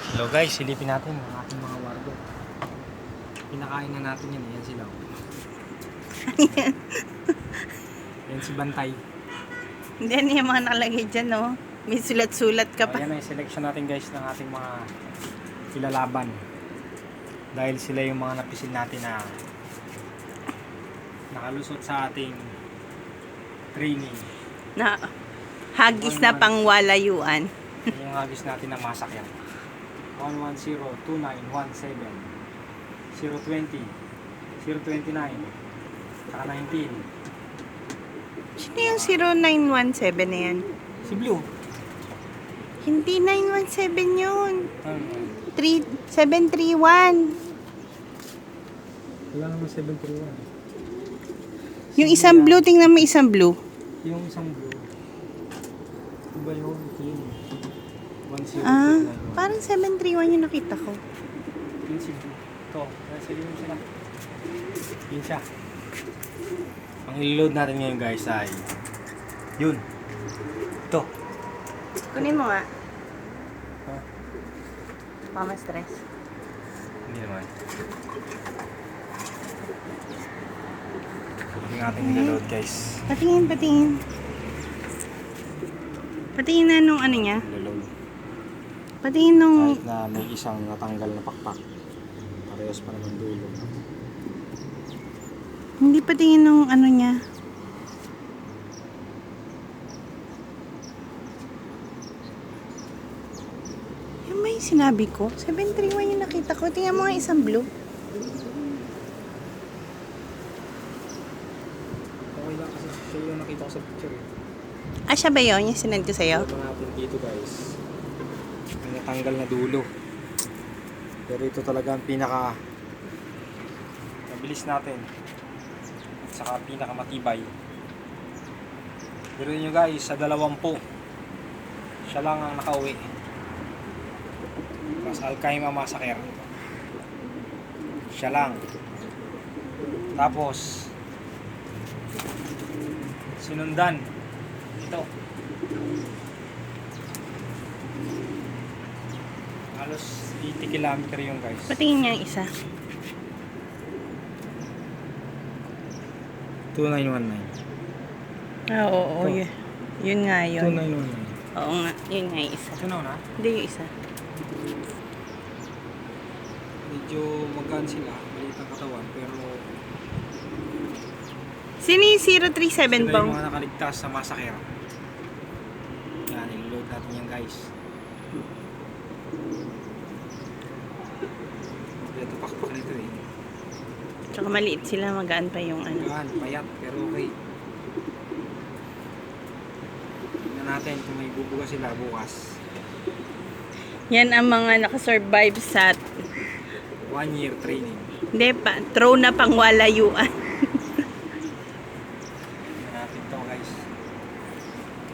Hello guys, silipin natin ang ating mga wargo. Pinakain na natin yan. Yan sila. Yan si Bantay. Hindi, ano yung mga nakalagay dyan, no? May sulat-sulat ka pa. Yan ay selection natin guys ng ating mga ilalaban. Dahil sila yung mga napisil natin na nakalusot sa ating training. Na hagis na pangwalayuan. Yung hagis natin na masakyan. 110-2917 020 029 saka 19. Sino yung 0917 na yan? Si Blue. Hindi 917 yun. Ano? 731. Wala naman 731. Yung isang blue, tingnan mo isang blue. Yung isang blue. Ito ba yun? Ito yun. 10 Ah, parang 731 yung nakita ko. Yun si blue. Ito. Nasa yun siya. Yun siya. Ang i-load natin ngayon guys ay yun. Ito. Kunin mo nga. Ha? Pama-stress. Hindi naman. Yung ating i-load guys. Patingin, patingin. Patingin na nung ano niya. I-load. Patingin nung... Kahit na may isang natanggal na pakpak. Parehas pa naman dulo. Hindi patingin nung ano niya. Yung may sinabi ko. 731 yung nakita ko. Tingnan mo nga isang blue. Okay lang kasi siya yung nakita ko sa picture eh. Ah, siya ba yun? Yung sinend ko sa'yo? Ito natin dito guys. May natanggal na dulo. Pero ito talaga ang pinaka mabilis natin. At saka pinaka matibay. Pero nyo guys, sa 20 siya lang ang nakauwi. Mas Alkaima Massacre. Siya lang. Tapos sinundan ito. Halos 80 kilometer yung guys. Patingin niya yung isa. 2919. Ah, oo. Ito. Yun nga yun. 2919. Oo nga. Yun nga yung isa. Ito na. Hindi yung isa. Medyo magaan sila. Maliit ang katawan. Pero Sino yung 037 sila yung bang? mga nakaligtas sa massacre. Yan, i-load natin yan guys. Ito pakpak nito eh. Tsaka maliit sila. Magaan pa yung ano. Yan, payat. Pero okay. Tingnan natin kung may bubuga sila bukas. Yan ang mga nakasurvive sa... 1 year training. Hindi pa. Throw na pangwalayuan. Tingnan natin to guys.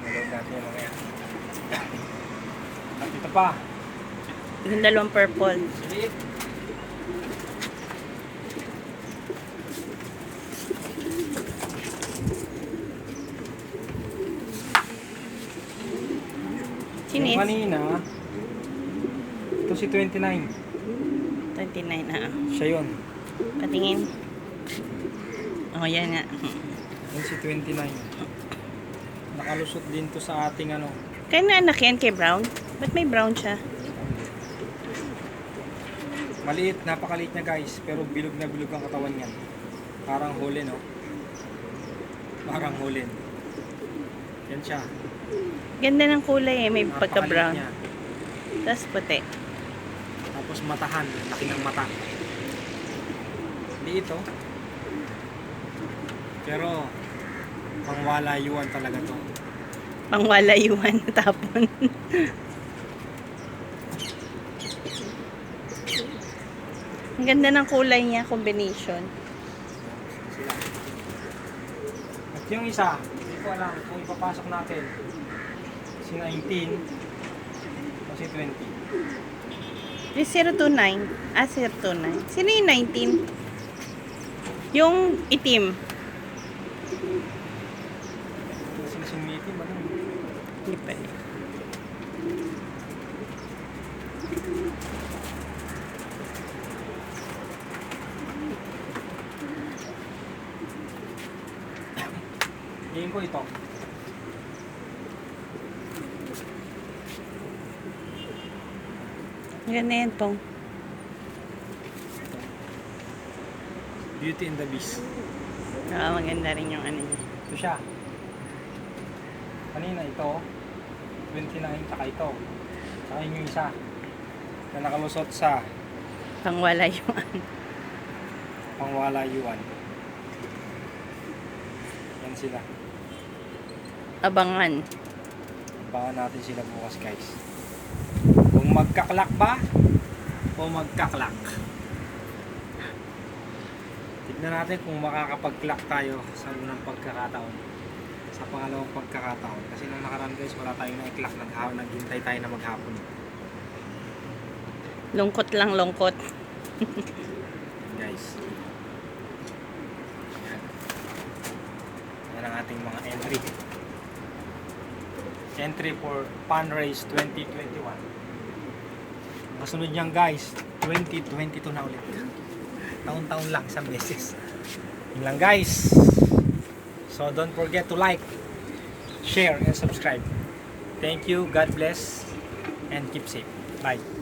I-load natin yung mga yan. At ito pa. Yung dalawang purple. Liit. Yung Chinis. kanina, ito si 29. 29 na. Siya yun. Patingin. Oh, yan nga. Yun si 29. Nakalusot din to sa ating ano. Kaya na anak yan kay Brown? Ba't may brown siya? Maliit, napakaliit niya guys. Pero bilog na bilog ang katawan niyan. Parang hulin, no? Parang hulin. Yan siya. Ganda ng kulay eh. May Napakaliit pagka-brown. niya. Tapos puti. Tapos matahan. Laki ng mata. Liit, oh. Pero pangwalayuan talaga to. Pangwalayuan na tapon. Ang ganda ng kulay niya. Combination. Sila. At yung isa, hindi ko alam kung ipapasok natin si 19 o si 20. Yung 029. Ah, 029. Sino yung 19? Yung itim. Sino si Mickey ba? Hindi pa. Tingin ko ito. Yan na yan tong. Beauty and the Beast. Maganda rin yung ano niya. Ito siya. Kanina ito. 29 tsaka ito. Tsaka yun yung isa. Na nakalusot sa Pangwala yung ano. pangwala yuan. Yan sila. Abangan. Abangan natin sila bukas guys. Kung magkaklak ba o magkaklak. Tignan natin kung makakapag-clock tayo sa unang pagkakataon. Sa pangalawang pagkakataon. Kasi nung nakaraan guys, wala tayong na-clock. Naghintay tayo na maghapon. Lungkot lang, lungkot. Yan guys. Yan. Yan ang ating mga entry. Entry for Pan Race 2021. Ang kasunod niyan guys, 2022 na ulit. Taon-taon lang, isang beses. Yun lang guys. So don't forget to like, share, and subscribe. Thank you, God bless, and keep safe. Bye.